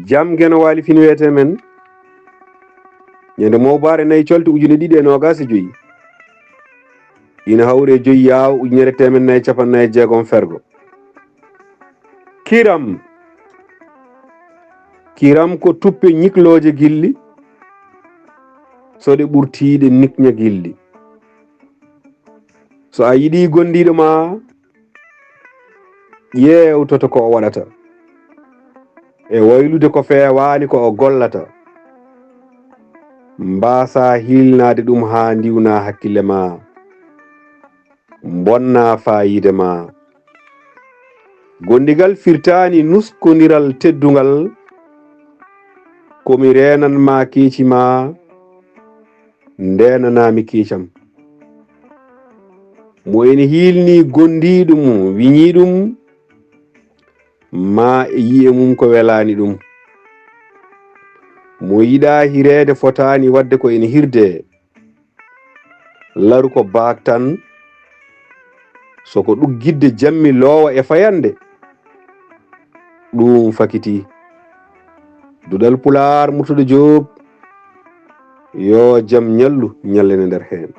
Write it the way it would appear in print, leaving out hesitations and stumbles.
jam geno wali fin wiyete men ñande Mawbaare nayi Colte ujune ɗiɗi e nogas e joyi ina hawre joyi yaw ujunere temen nayyi capannayyi e jeegom fergo kiram ko tuppe ñikloje gilli so ɗe ɓurtiɗe nikña gilli so a yiɗi gondiɗo ma ƴewtoto ko o waɗata e waylude ko fewani ko o gollata mbasa hilnade ɗum ha ndiwna hakkille ma bonna fayide ma gondigal firtani nuskodiral teddugal komi renanma keeci ma ndenanami keecam mo ene hilni gondiɗo mum wiñi ɗum ma e yi'e mum ko welani ɗum mo yiɗa hirede fotani wadde ko ene hirde laru ko baak tan soko ɗuggidde jammi loowa e fayande ɗum fakiti Duɗal Pulaar Murtuɗo Joob yo jam ñallu ñallene nder hen.